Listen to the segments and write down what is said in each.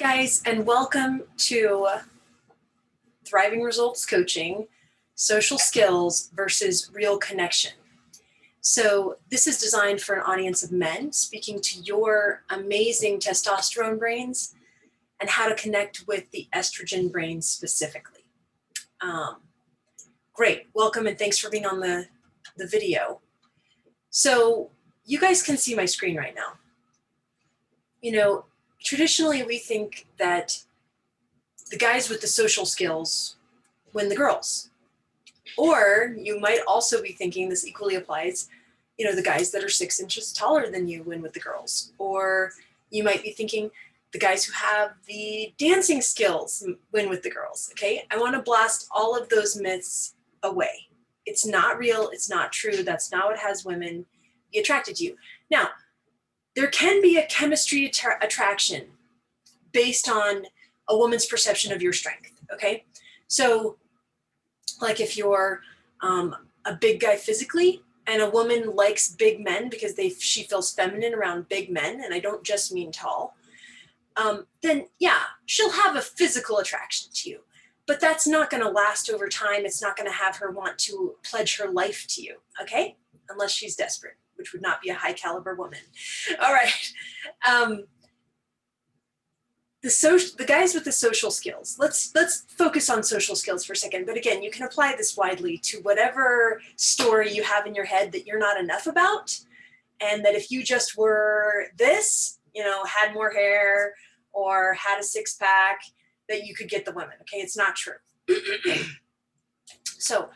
guys, and welcome to Thriving Results Coaching, Social Skills versus Real Connection. So this is designed for an audience of men speaking to your amazing testosterone brains and how to connect with the estrogen brains specifically. Great, welcome and thanks for being on the video. So you guys can see my screen right now. You know, traditionally we think that the guys with the social skills win the girls. Or you might also be thinking, this equally applies, you know, the guys that are 6 inches taller than you win with the girls. Or you might be thinking the guys who have the dancing skills win with the girls, okay? I want to blast all of those myths away. It's not real, it's not true, that's not what has women be attracted to you. Now, there can be a chemistry attraction based on a woman's perception of your strength, okay? So, like if you're a big guy physically and a woman likes big men because she feels feminine around big men, and I don't just mean tall, then yeah, she'll have a physical attraction to you. But that's not gonna last over time. It's not gonna have her want to pledge her life to you, okay? Unless she's desperate, which would not be a high caliber woman. All right. The guys with the social skills, let's focus on social skills for a second. But again, you can apply this widely to whatever story you have in your head that you're not enough about. And that if you just were this, you know, had more hair or had a 6-pack, that you could get the women, okay? It's not true. So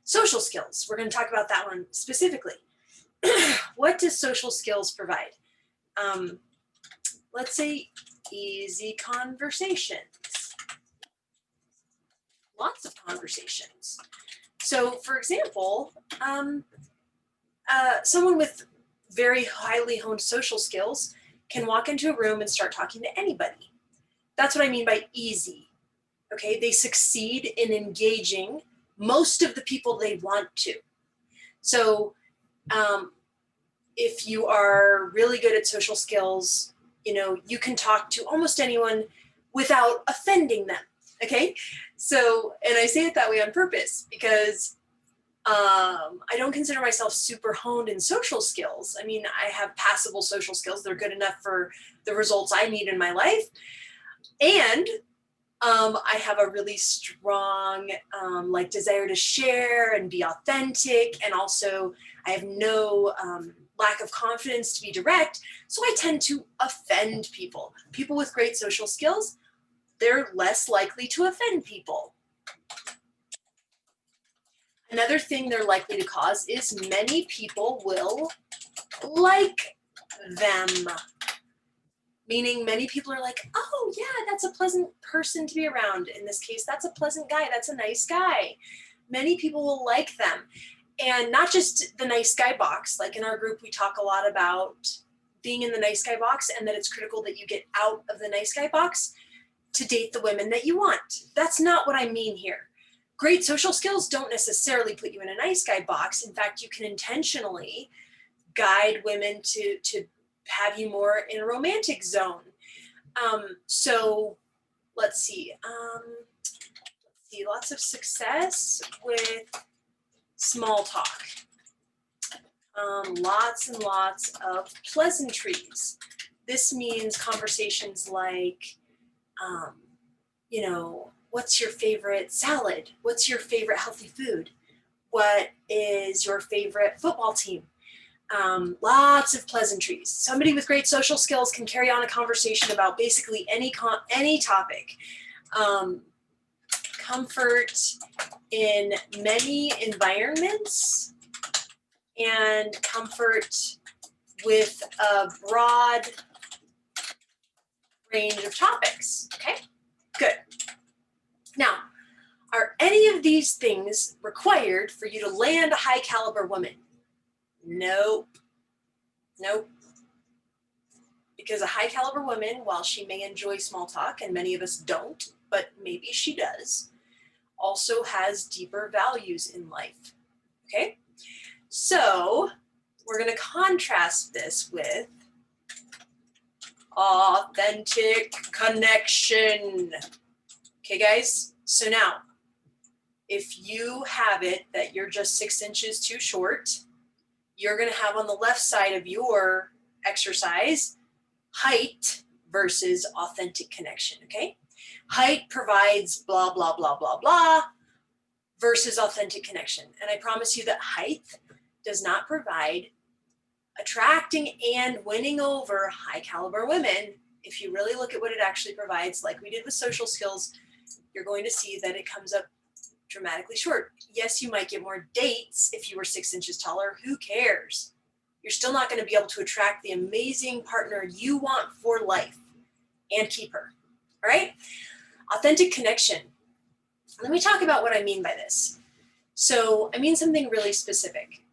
social skills, we're gonna talk about that one specifically. What does social skills provide? Let's say easy conversations. Lots of conversations. So for example, someone with very highly honed social skills can walk into a room and start talking to anybody. That's what I mean by easy, okay? They succeed in engaging most of the people they want to. So if you are really good at social skills, you know, you can talk to almost anyone without offending them, okay? So, and I say it that way on purpose because I don't consider myself super honed in social skills. I mean, I have passable social skills. They're good enough for the results I need in my life. And I have a really strong like desire to share and be authentic. And also I have no lack of confidence to be direct. So I tend to offend people. People with great social skills, they're less likely to offend people. Another thing they're likely to cause is many people will like them. Meaning many people are like, oh yeah, that's a pleasant person to be around. In this case, that's a pleasant guy, that's a nice guy. Many people will like them. And not just the nice guy box. Like in our group, we talk a lot about being in the nice guy box and that it's critical that you get out of the nice guy box to date the women that you want. That's not what I mean here. Great social skills don't necessarily put you in a nice guy box. In fact, you can intentionally guide women to have you more in a romantic zone. So let's see, lots of success with small talk. Lots and lots of pleasantries. This means conversations like, you know, what's your favorite salad? What's your favorite healthy food? What is your favorite football team? Lots of pleasantries. Somebody with great social skills can carry on a conversation about basically any topic. Comfort in many environments and comfort with a broad range of topics, okay? Good. Now, are any of these things required for you to land a high caliber woman? Nope. Nope. Because a high caliber woman, while she may enjoy small talk, and many of us don't, but maybe she does, also has deeper values in life, okay? So we're gonna contrast this with authentic connection. Okay, guys? So now, if you have it that you're just 6 inches too short, you're going to have on the left side of your exercise height versus authentic connection, okay? Height provides blah, blah, blah, blah, blah versus authentic connection. And I promise you that height does not provide attracting and winning over high caliber women. If you really look at what it actually provides, like we did with social skills, you're going to see that it comes up dramatically short. Yes, you might get more dates if you were 6 inches taller. Who cares? You're still not going to be able to attract the amazing partner you want for life and keep her. All right? Authentic connection. Let me talk about what I mean by this. So I mean something really specific.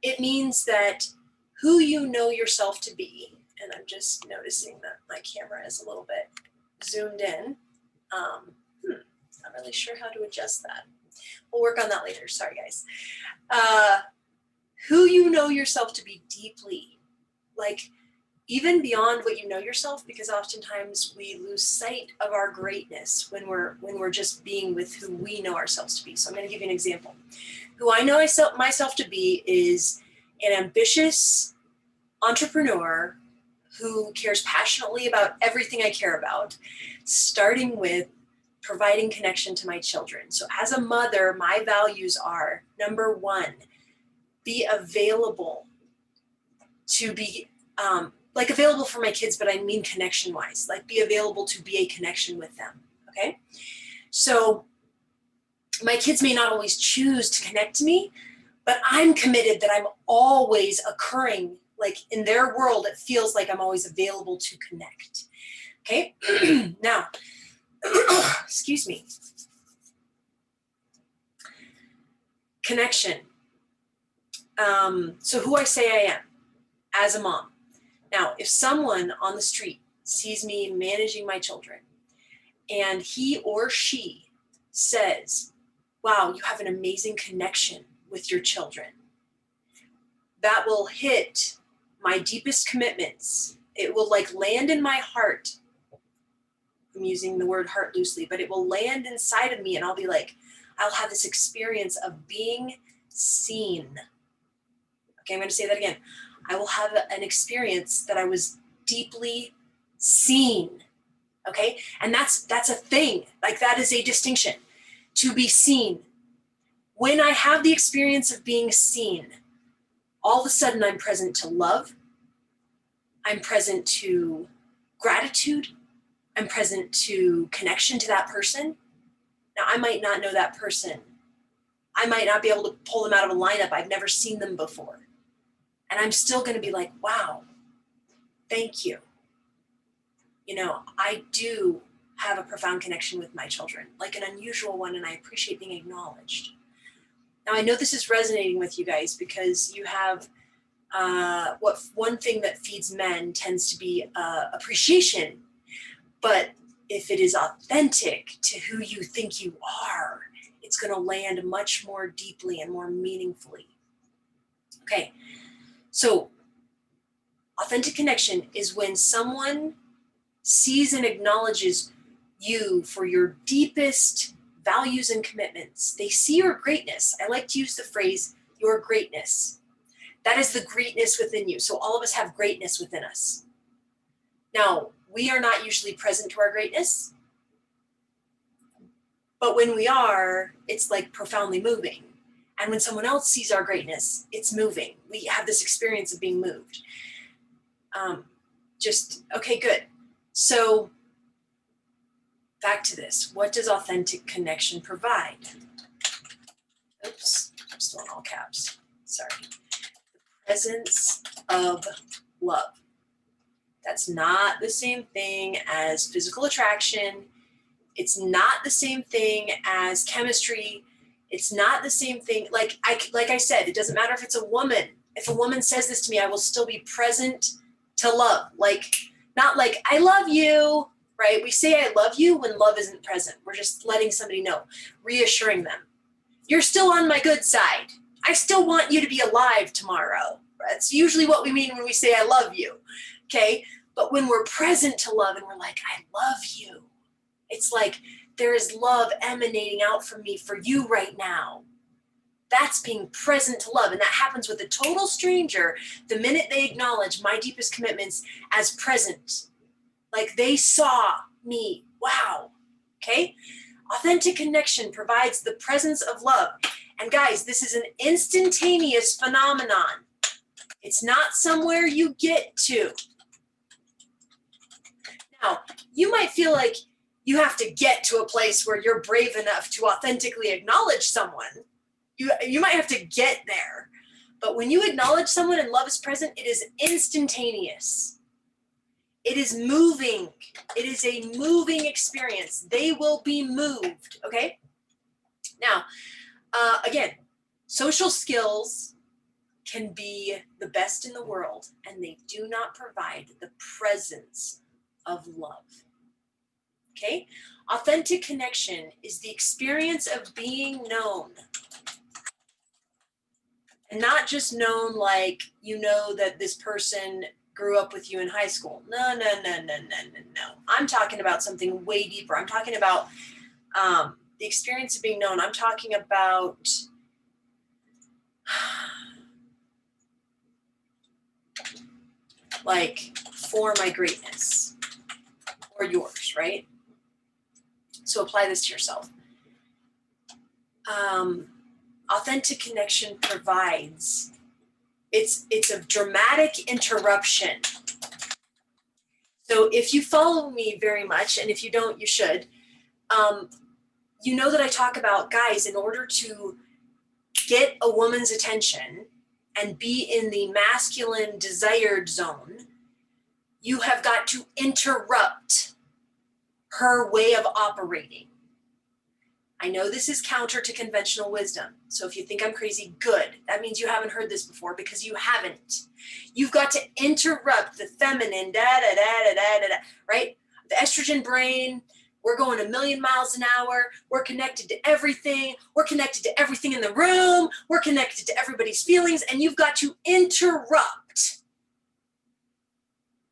It means that who you know yourself to be, and I'm just noticing that my camera is a little bit zoomed in. Not really sure how to adjust that. We'll work on that later. Sorry, guys. Who you know yourself to be deeply, like even beyond what you know yourself, because oftentimes we lose sight of our greatness when we're just being with who we know ourselves to be. So I'm going to give you an example. Who I know myself to be is an ambitious entrepreneur who cares passionately about everything I care about, starting with providing connection to my children. So as a mother, my values are, number one, be available to be, like available for my kids, but I mean connection-wise, like be available to be a connection with them, okay? So my kids may not always choose to connect to me, but I'm committed that I'm always occurring, like in their world, it feels like I'm always available to connect, okay? Now, excuse me. Connection. So who I say I am as a mom. Now, if someone on the street sees me managing my children and he or she says, wow, you have an amazing connection with your children, that will hit my deepest commitments. It will like land in my heart. I'm using the word heart loosely, but it will land inside of me and I'll be like, I'll have this experience of being seen. Okay, I'm going to say that again. I will have an experience that I was deeply seen. Okay, and that's a thing. Like that is a distinction. To be seen. When I have the experience of being seen, all of a sudden I'm present to love. I'm present to gratitude. I'm present to connection to that person. Now, I might not know that person. I might not be able to pull them out of a lineup. I've never seen them before. And I'm still going to be like, wow, thank you. You know, I do have a profound connection with my children, like an unusual one, and I appreciate being acknowledged. Now, I know this is resonating with you guys because you have what one thing that feeds men tends to be appreciation. But if it is authentic to who you think you are, it's going to land much more deeply and more meaningfully. Okay, so authentic connection is when someone sees and acknowledges you for your deepest values and commitments. They see your greatness. I like to use the phrase, your greatness. That is the greatness within you. So all of us have greatness within us. Now, we are not usually present to our greatness, but when we are, it's like profoundly moving. And when someone else sees our greatness, it's moving. We have this experience of being moved. Okay, good. So back to this. What does authentic connection provide? Oops, I'm still in all caps. Sorry. The presence of love. That's not the same thing as physical attraction. It's not the same thing as chemistry. It's not the same thing. Like I said, it doesn't matter if it's a woman. If a woman says this to me, I will still be present to love. Like, not like, I love you, right? We say I love you when love isn't present. We're just letting somebody know, reassuring them. You're still on my good side. I still want you to be alive tomorrow. That's usually what we mean when we say I love you, okay? But when we're present to love and we're like, I love you, it's like there is love emanating out from me for you right now. That's being present to love. And that happens with a total stranger the minute they acknowledge my deepest commitments as present. Like they saw me. Wow. Okay. Authentic connection provides the presence of love. And guys, this is an instantaneous phenomenon. It's not somewhere you get to. Now, you might feel like you have to get to a place where you're brave enough to authentically acknowledge someone. You might have to get there. But when you acknowledge someone and love is present, it is instantaneous. It is moving. It is a moving experience. They will be moved, okay? Now, again, social skills can be the best in the world, and they do not provide the presence of love, okay? Authentic connection is the experience of being known. And not just known like you know that this person grew up with you in high school. No. I'm talking about something way deeper. I'm talking about the experience of being known. I'm talking about like for my greatness or yours, right? So apply this to yourself. Authentic connection provides, it's a dramatic interruption. So if you follow me very much, and if you don't, you should, you know that I talk about, guys, in order to get a woman's attention and be in the masculine desired zone, you have got to interrupt her way of operating. I know this is counter to conventional wisdom. So if you think I'm crazy, good. That means you haven't heard this before because you haven't. You've got to interrupt the feminine, right? The estrogen brain, we're going a million miles an hour. We're connected to everything. We're connected to everything in the room. We're connected to everybody's feelings. And you've got to interrupt.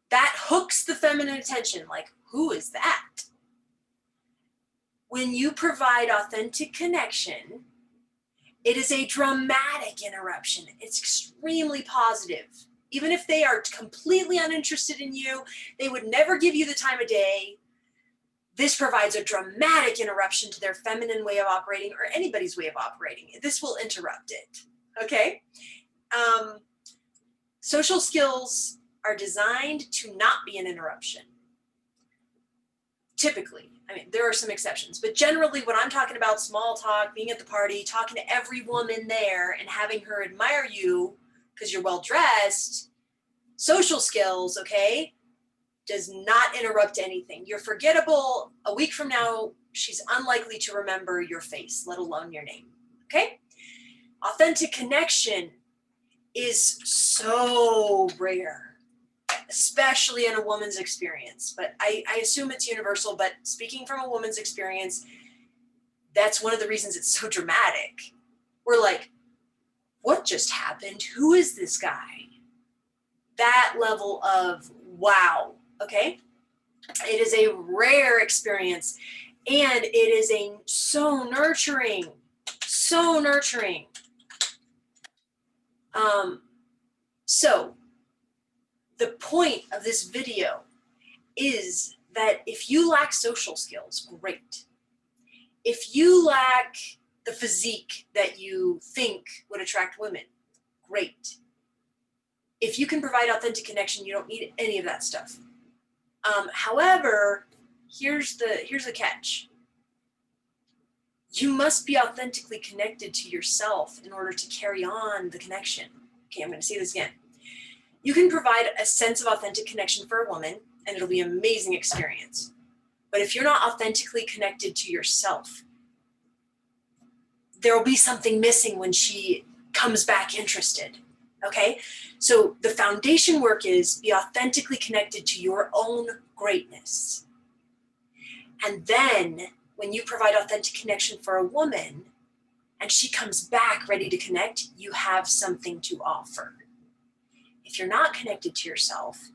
That hooks the feminine attention. Like, who is that? When you provide authentic connection, it is a dramatic interruption. It's extremely positive. Even if they are completely uninterested in you, they would never give you the time of day. This provides a dramatic interruption to their feminine way of operating or anybody's way of operating. This will interrupt it, okay? Social skills are designed to not be an interruption. Typically, I mean, there are some exceptions, but generally when I'm talking about small talk, being at the party, talking to every woman there and having her admire you because you're well dressed, social skills, okay, does not interrupt anything. You're forgettable. A week from now, she's unlikely to remember your face, let alone your name, okay? Authentic connection is so rare, especially in a woman's experience. But I assume it's universal, but speaking from a woman's experience, that's one of the reasons it's so dramatic. We're like, what just happened? Who is this guy? That level of wow, okay? It is a rare experience, and it is so nurturing, so nurturing. So the point of this video is that if you lack social skills, great. If you lack the physique that you think would attract women, great. If you can provide authentic connection, you don't need any of that stuff. However, here's the catch. You must be authentically connected to yourself in order to carry on the connection. Okay, I'm going to say this again. You can provide a sense of authentic connection for a woman, and it'll be an amazing experience. But if you're not authentically connected to yourself, there will be something missing when she comes back interested. Okay? So the foundation work is be authentically connected to your own greatness. And then when you provide authentic connection for a woman and she comes back ready to connect, you have something to offer. If you're not connected to yourself,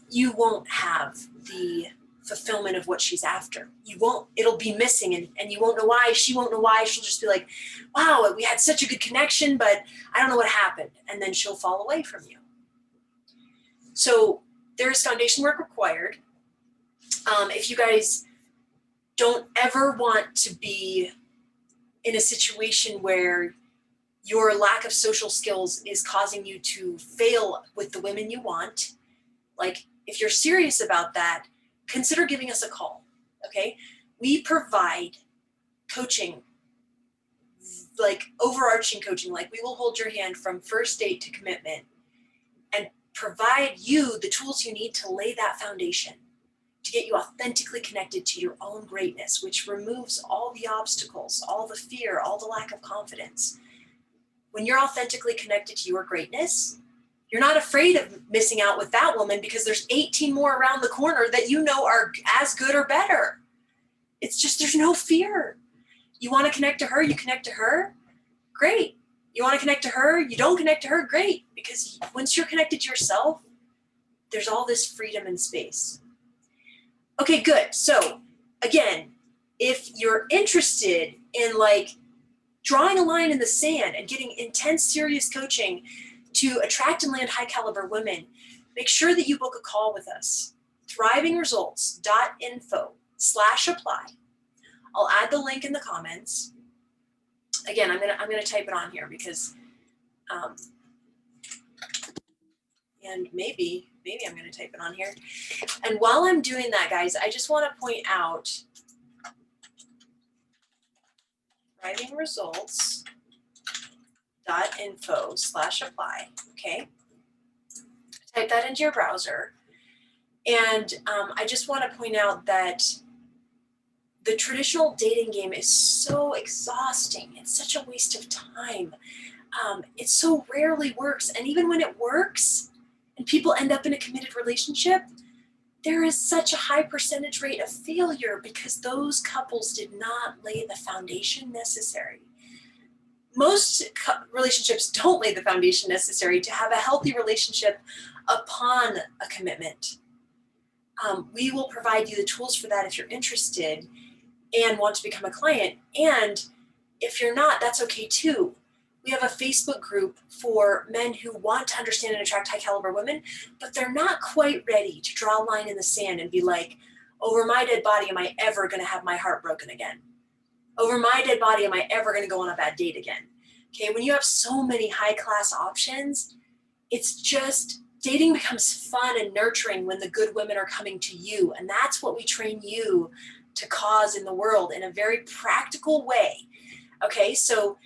you won't have the fulfillment of what she's after. You won't, it'll be missing, and you won't know why. She won't know why. She'll just be like, wow, we had such a good connection, but I don't know what happened. And then she'll fall away from you. So there is foundation work required. If you guys don't ever want to be in a situation where your lack of social skills is causing you to fail with the women you want, like if you're serious about that, consider giving us a call, okay? We provide coaching, like overarching coaching, like we will hold your hand from first date to commitment and provide you the tools you need to lay that foundation to get you authentically connected to your own greatness, which removes all the obstacles, all the fear, all the lack of confidence. When you're authentically connected to your greatness, you're not afraid of missing out with that woman because there's 18 more around the corner that you know are as good or better. It's just, there's no fear. You want to connect to her, you connect to her, great. You want to connect to her, you don't connect to her, great. Because once you're connected to yourself, there's all this freedom and space. Okay, good. So again, if you're interested in like drawing a line in the sand and getting intense, serious coaching to attract and land high caliber women, make sure that you book a call with us. thrivingresults.info/apply. I'll add the link in the comments. Again, I'm gonna type it on here because, and maybe I'm gonna type it on here. And while I'm doing that, guys, I just want to point out thrivingresults.info/apply. Okay, type that into your browser, and I just want to point out that the traditional dating game is so exhausting. It's such a waste of time. It so rarely works, and even when it works, and people end up in a committed relationship, there is such a high percentage rate of failure because those couples did not lay the foundation necessary. Most relationships don't lay the foundation necessary to have a healthy relationship upon a commitment. We will provide you the tools for that if you're interested and want to become a client. And if you're not, that's okay too. We have a Facebook group for men who want to understand and attract high caliber women, but they're not quite ready to draw a line in the sand and be like, over my dead body, am I ever going to have my heart broken again? Over my dead body, am I ever going to go on a bad date again? Okay, when you have so many high class options, it's just, dating becomes fun and nurturing when the good women are coming to you. And that's what we train you to cause in the world in a very practical way. Okay, so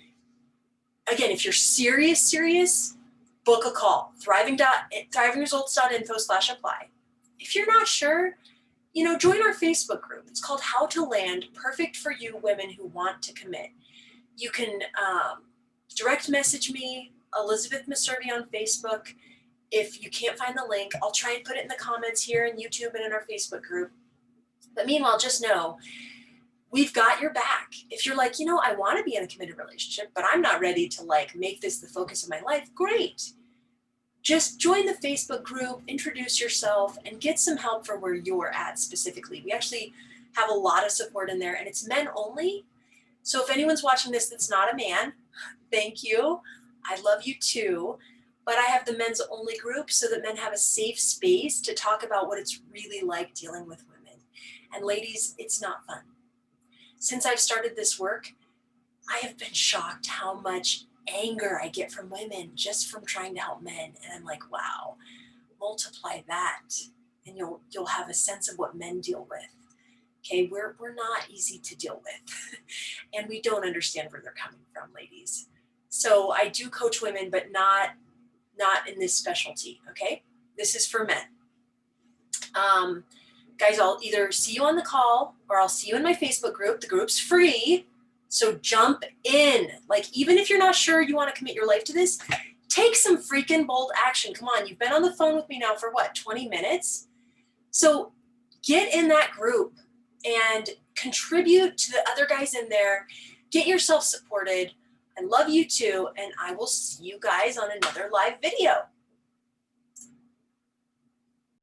again, if you're serious, book a call, thrivingresults.info/apply. If you're not sure, join our Facebook group. It's called How to Land Perfect for You Women Who Want to Commit. You can direct message me, Elizabeth Maservi on Facebook. If you can't find the link, I'll try and put it in the comments here in YouTube and in our Facebook group. But meanwhile, just know, we've got your back. If you're like, I want to be in a committed relationship, but I'm not ready to make this the focus of my life, great. Just join the Facebook group, introduce yourself, and get some help for where you're at specifically. We actually have a lot of support in there, and it's men only. So if anyone's watching this that's not a man, thank you. I love you too. But I have the men's only group so that men have a safe space to talk about what it's really like dealing with women. And ladies, it's not fun. Since I've started this work, I have been shocked how much anger I get from women just from trying to help men. And I'm like, wow, multiply that and you'll have a sense of what men deal with. Okay, we're not easy to deal with and we don't understand where they're coming from, ladies. So I do coach women, but not in this specialty, okay? This is for men. Guys, I'll either see you on the call or I'll see you in my Facebook group. The group's free, so jump in. Even if you're not sure you want to commit your life to this, take some freaking bold action. Come on, you've been on the phone with me now for 20 minutes? So get in that group and contribute to the other guys in there. Get yourself supported. I love you too, and I will see you guys on another live video.